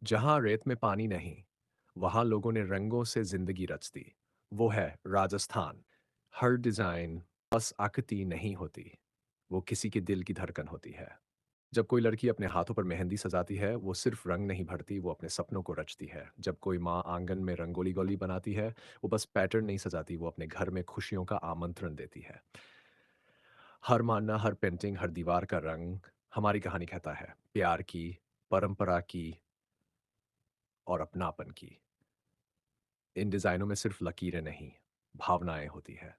जहाँ रेत में पानी नहीं, वहाँ लोगों ने रंगों से जिंदगी रच दी। वो है राजस्थान। हर डिजाइन बस आकृति नहीं होती, वो किसी के दिल की धड़कन होती है। जब कोई लड़की अपने हाथों पर मेहंदी सजाती है, वो सिर्फ रंग नहीं भरती, वो अपने सपनों को रचती है। जब कोई माँ आंगन में रंगोली गोली बनाती है, वो बस पैटर्न नहीं सजाती, वो अपने घर में खुशियों का आमंत्रण देती है। हर मानना, हर पेंटिंग, हर दीवार का रंग हमारी कहानी कहता है, प्यार की, परंपरा की और अपनापन की। इन डिजाइनों में सिर्फ लकीरें नहीं, भावनाएं होती है।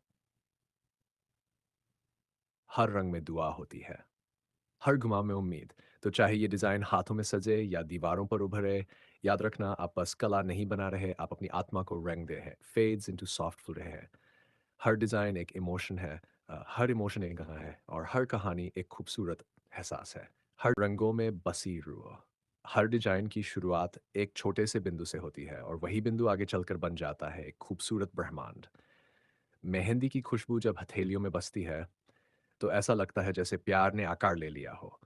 हर रंग में दुआ होती है, हर घुमाव में उम्मीद। तो चाहे ये डिजाइन हाथों में सजे या दीवारों पर उभरे, याद रखना, आप बस कला नहीं बना रहे, आप अपनी आत्मा को रंग दे हैं, फेड्स इनटू सॉफ्टफुल रहे हैं। हर डिजाइन एक इमोशन है, हर इमोशन एक कहानी है, और हर कहानी एक खूबसूरत एहसास है। हर रंगों में बसी रूह। हर डिजाइन की शुरुआत एक छोटे से बिंदु से होती है, और वही बिंदु आगे चलकर बन जाता है एक खूबसूरत ब्रह्मांड। मेहंदी की खुशबू जब हथेलियों में बसती है, तो ऐसा लगता है जैसे प्यार ने आकार ले लिया हो।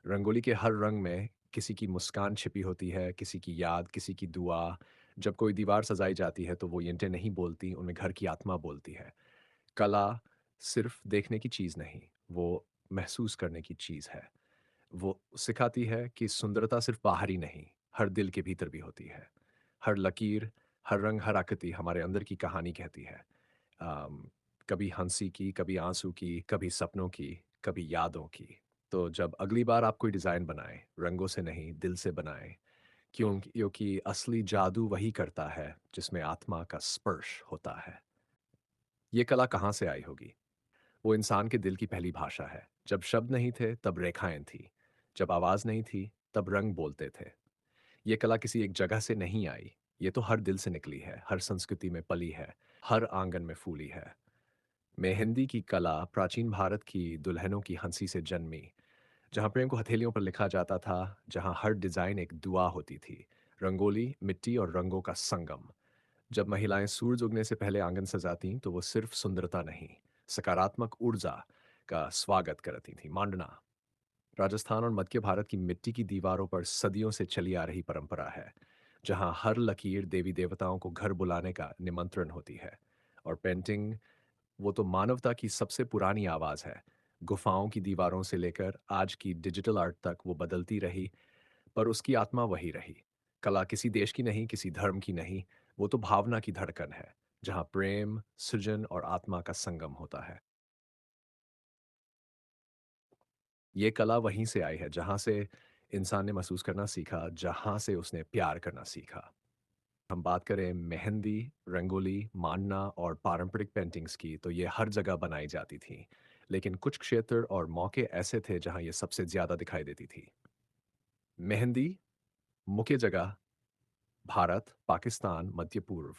रंगोली के हर रंग में किसी की मुस्कान छिपी होती है, किसी की याद, किसी की दुआ। जब कोई दीवार सजाई जाती है, तो वो ईंटें नहीं बोलती, उनमें घर की आत्मा बोलती है। कला सिर्फ देखने की चीज़ नहीं, वो महसूस करने की चीज़ है। वो सिखाती है कि सुंदरता सिर्फ बाहरी नहीं, हर दिल के भीतर भी होती है। हर लकीर, हर रंग, हर आकृति हमारे अंदर की कहानी कहती है। अम, कभी हंसी की, कभी आंसू की, कभी सपनों की, कभी यादों की। तो जब अगली बार आप कोई डिज़ाइन बनाएं, रंगों से नहीं, दिल से बनाएं। क्योंकि असली जादू वही करता है जिसमें आत्मा का स्पर्श होता है। ये कला कहाँ से आई होगी? वो इंसान के दिल की पहली भाषा है। जब शब्द नहीं थे, तब रेखाएं थी। जब आवाज़ नहीं थी, तब रंग बोलते थे। ये कला किसी एक जगह से नहीं आई, ये तो हर दिल से निकली है, हर संस्कृति में पली है, हर आंगन में फूली है। मेहंदी की कला प्राचीन भारत की दुल्हनों की हंसी से जन्मी, जहाँ प्रेम को हथेलियों पर लिखा जाता था, जहाँ हर डिजाइन एक दुआ होती थी। रंगोली, मिट्टी और रंगों का संगम। जब महिलाएं सूरज उगने से पहले आंगन सजाती, तो वो सिर्फ सुंदरता नहीं, सकारात्मक ऊर्जा का स्वागत करती थी। मांडना, राजस्थान और मध्य भारत की मिट्टी की दीवारों पर सदियों से चली आ रही परंपरा है, जहाँ हर लकीर देवी देवताओं को घर बुलाने का निमंत्रण होती है। और पेंटिंग, वो तो मानवता की सबसे पुरानी आवाज है। गुफाओं की दीवारों से लेकर आज की डिजिटल आर्ट तक वो बदलती रही, पर उसकी आत्मा वही रही। कला किसी देश की नहीं, किसी धर्म की नहीं, वो तो भावना की धड़कन है, जहाँ प्रेम, सृजन और आत्मा का संगम होता है। ये कला वहीं से आई है जहाँ से इंसान ने महसूस करना सीखा, जहाँ से उसने प्यार करना सीखा। हम बात करें मेहंदी, रंगोली, मांडना और पारंपरिक पेंटिंग्स की, तो ये हर जगह बनाई जाती थी। लेकिन कुछ क्षेत्र और मौके ऐसे थे जहाँ ये सबसे ज़्यादा दिखाई देती थी। मेहंदी, मुख्य जगह भारत, पाकिस्तान, मध्य पूर्व।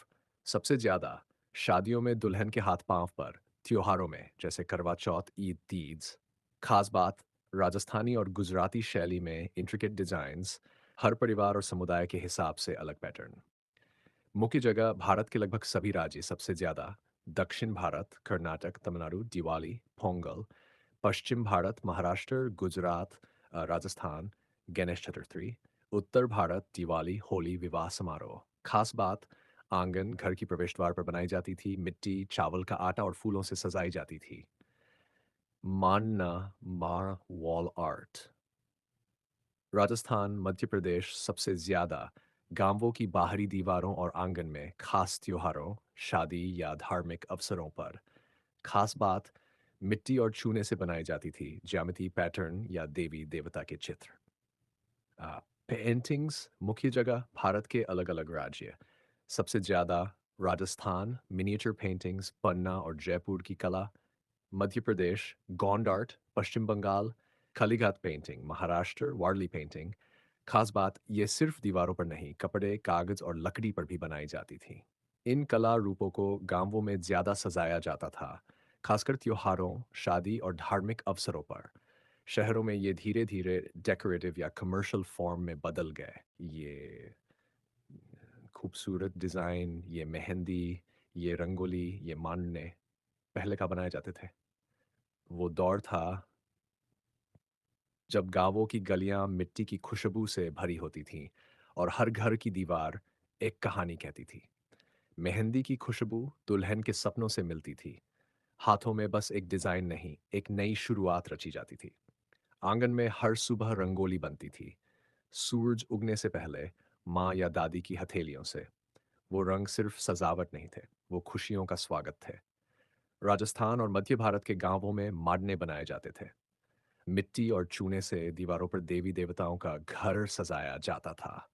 सबसे ज़्यादा शादियों में दुल्हन के हाथ-पाँव पर, त्योहारों में जैसे करवा चौथ, ईद, तीज। खास बात, राजस्थानी और गुजराती शैली में इंट्रिकेट डिज़ाइंस, हर परिवार और समुदाय के हिसाब से अलग पैटर्न। मुख्य जगह भारत के लगभग सभी राज्य, सबसे ज़्यादा दक्षिण भारत, कर्नाटक, तमिलनाडु, दिवाली, पोंगल। पश्चिम भारत, महाराष्ट्र, गुजरात, राजस्थान, गणेश चतुर्थी। उत्तर भारत, दिवाली, होली, विवाह समारोह। खास बात, आंगन घर की प्रवेश द्वार पर बनाई जाती थी, मिट्टी, चावल का आटा और फूलों से सजाई जाती थी। मानना, मार वॉल आर्ट, राजस्थान, मध्य प्रदेश सबसे ज़्यादा गांवों की बाहरी दीवारों और आंगन में खास त्योहारों, शादी या धार्मिक अवसरों पर। खास बात, मिट्टी और चूने से बनाई जाती थी, ज्यामिति, पैटर्न या देवी देवता के चित्र। पेंटिंग्स, मुख्य जगह भारत के अलग अलग राज्य। सबसे ज़्यादा राजस्थान, मिनिएचर पेंटिंग्स, पन्ना और जयपुर की कला। मध्य प्रदेश, गोंड आर्ट, पश्चिम बंगाल, खलीघात पेंटिंग, महाराष्ट्र, वारली पेंटिंग। खास बात, ये सिर्फ दीवारों पर नहीं, कपड़े, कागज और लकड़ी पर भी बनाई जाती थी। इन कला रूपों को गांवों में ज्यादा सजाया जाता था, खासकर त्योहारों, शादी और धार्मिक अवसरों पर। शहरों में ये धीरे धीरे डेकोरेटिव या कमर्शियल फॉर्म में बदल गए। ये खूबसूरत डिज़ाइन, ये मेहंदी, ये रंगोली, ये मानने पहले का बनाए जाते थे। वो दौर था जब गाँवों की गलियाँ मिट्टी की खुशबू से भरी होती थीं, और हर घर की दीवार एक कहानी कहती थी। मेहंदी की खुशबू दुल्हन के सपनों से मिलती थी। हाथों में बस एक डिजाइन नहीं, एक नई शुरुआत रची जाती थी। आंगन में हर सुबह रंगोली बनती थी, सूरज उगने से पहले, माँ या दादी की हथेलियों से। वो रंग सिर्फ सजावट नहीं थे, वो खुशियों का स्वागत थे। राजस्थान और मध्य भारत के गांवों में माडने बनाए जाते थे। मिट्टी और चूने से दीवारों पर देवी देवताओं का घर सजाया जाता था।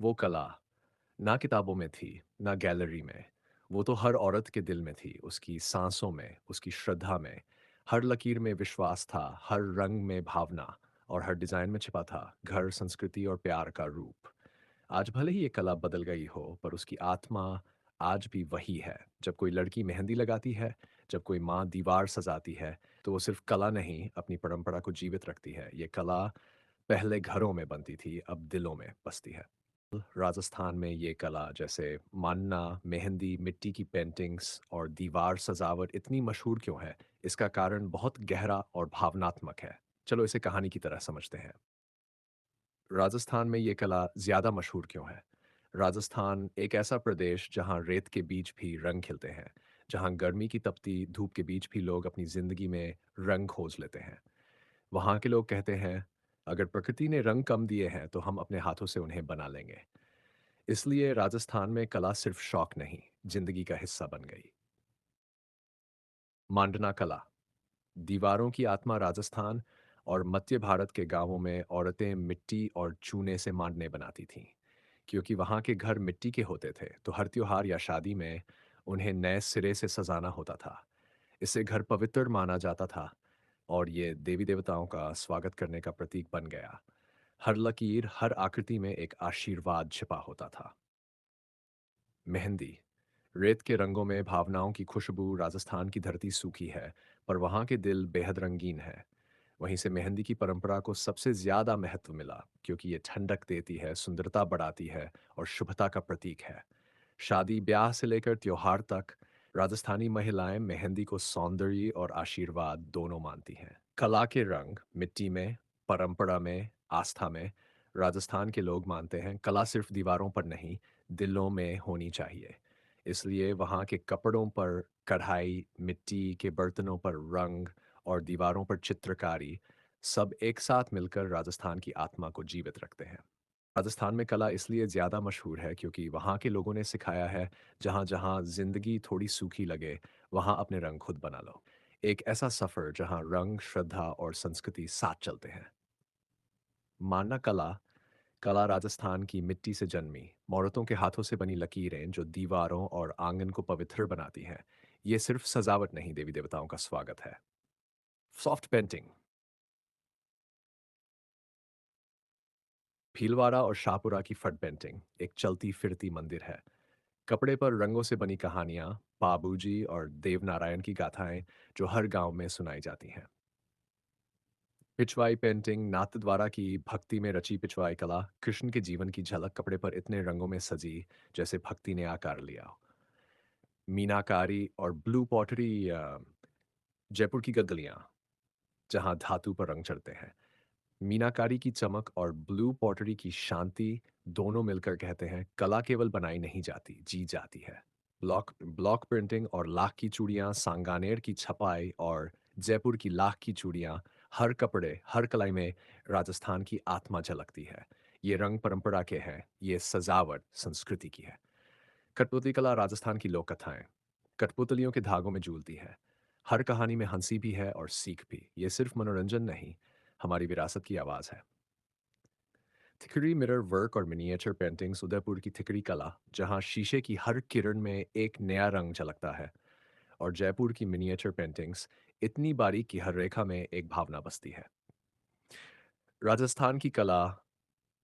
वो कला ना किताबों में थी, ना गैलरी में। वो तो हर औरत के दिल में थी, उसकी सांसों में, उसकी श्रद्धा में। हर लकीर में विश्वास था, हर रंग में भावना, और हर डिज़ाइन में छिपा था घर, संस्कृति और प्यार का रूप। आज भले ही ये कला बदल गई हो, पर उसकी आत्मा आज भी वही है। जब कोई लड़की मेहंदी लगाती है, जब कोई माँ दीवार सजाती है, तो वो सिर्फ कला नहीं, अपनी परंपरा को जीवित रखती है। ये कला पहले घरों में बनती थी, अब दिलों में बसती है। राजस्थान में ये कला जैसे मांडना, मेहंदी, मिट्टी की पेंटिंग्स और दीवार सजावट इतनी मशहूर क्यों है? इसका कारण बहुत गहरा और भावनात्मक है। चलो इसे कहानी की तरह समझते हैं। राजस्थान में ये कला ज़्यादा मशहूर क्यों है? राजस्थान एक ऐसा प्रदेश जहाँ रेत के बीच भी रंग खिलते हैं, जहाँ गर्मी की तपती धूप के बीच भी लोग अपनी ज़िंदगी में रंग खोज लेते हैं। वहाँ के लोग कहते हैं, अगर प्रकृति ने रंग कम दिए हैं, तो हम अपने हाथों से उन्हें बना लेंगे। इसलिए राजस्थान में कला सिर्फ शौक नहीं, जिंदगी का हिस्सा बन गई। मांडना कला, दीवारों की आत्मा। राजस्थान और मध्य भारत के गांवों में औरतें मिट्टी और चूने से मांडने बनाती थीं। क्योंकि वहाँ के घर मिट्टी के होते थे, तो हर त्योहार या शादी में उन्हें नए सिरे से सजाना होता था। इससे घर पवित्र माना जाता था और ये देवी देवताओं का स्वागत करने का प्रतीक बन गया। हर लकीर, हर आकृति में एक आशीर्वाद छिपा होता था। मेहंदी, रेत के रंगों में भावनाओं की खुशबू। राजस्थान की धरती सूखी है, पर वहाँ के दिल बेहद रंगीन है। वहीं से मेहंदी की परंपरा को सबसे ज्यादा महत्व मिला, क्योंकि ये ठंडक देती है, सुंदरता बढ़ाती है और शुभता का प्रतीक है। शादी ब्याह से लेकर त्योहार तक राजस्थानी महिलाएं मेहंदी को सौंदर्य और आशीर्वाद दोनों मानती हैं। कला के रंग मिट्टी में, परंपरा में, आस्था में। राजस्थान के लोग मानते हैं कला सिर्फ दीवारों पर नहीं, दिलों में होनी चाहिए। इसलिए वहाँ के कपड़ों पर कढ़ाई, मिट्टी के बर्तनों पर रंग और दीवारों पर चित्रकारी, सब एक साथ मिलकर राजस्थान की आत्मा को जीवित रखते हैं। राजस्थान में कला इसलिए ज़्यादा मशहूर है क्योंकि वहाँ के लोगों ने सिखाया है, जहाँ जहाँ जिंदगी थोड़ी सूखी लगे, वहाँ अपने रंग खुद बना लो। एक ऐसा सफ़र जहाँ रंग, श्रद्धा और संस्कृति साथ चलते हैं। मानना कला, कला राजस्थान की मिट्टी से जन्मी, औरतों के हाथों से बनी लकीरें जो दीवारों और आंगन को पवित्र बनाती हैं। ये सिर्फ सजावट नहीं, देवी देवताओं का स्वागत है। सॉफ्ट पेंटिंग, भीलवाड़ा और शाहपुरा की फट पेंटिंग एक चलती फिरती मंदिर है। कपड़े पर रंगों से बनी कहानियां, बाबूजी और देवनारायण की गाथाएं जो हर गांव में सुनाई जाती हैं। पिछवाई पेंटिंग, नाथद्वारा की भक्ति में रची पिछवाई कला, कृष्ण के जीवन की झलक कपड़े पर इतने रंगों में सजी जैसे भक्ति ने आकार लिया हो। मीनाकारी और ब्लू पॉटरी, जयपुर की गद्दलियां जहां धातु पर रंग चढ़ते हैं। मीनाकारी की चमक और ब्लू पॉटरी की शांति दोनों मिलकर कहते हैं कला केवल बनाई नहीं जाती, जी जाती है। ब्लॉक ब्लॉक प्रिंटिंग और लाख की चूड़ियाँ, सांगानेर की छपाई और जयपुर की लाख की चूड़ियाँ, हर कपड़े, हर कलाई में राजस्थान की आत्मा झलकती है। ये रंग परंपरा के हैं, ये सजावट संस्कृति की है। कठपुतली कला राजस्थान की लोक कथाएं कठपुतलियों के धागों में झूलती है। हर कहानी में हंसी भी है और सीख भी। ये सिर्फ मनोरंजन नहीं, हमारी विरासत की आवाज़ है। थिकरी मिरर वर्क और मिनिएचर पेंटिंग्स, उदयपुर की थिकरी कला जहाँ शीशे की हर किरण में एक नया रंग झलकता है, और जयपुर की मिनिएचर पेंटिंग्स इतनी बारीक कि हर रेखा में एक भावना बसती है। राजस्थान की कला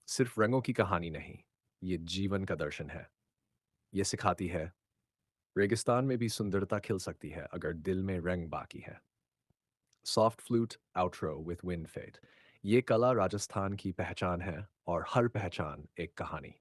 सिर्फ रंगों की कहानी नहीं, ये जीवन का दर्शन है। ये सिखाती है रेगिस्तान में भी सुंदरता खिल सकती है अगर दिल में रंग बाकी है। Soft flute outro with wind fade, ये कला राजस्थान की पहचान है और हर पहचान एक कहानी।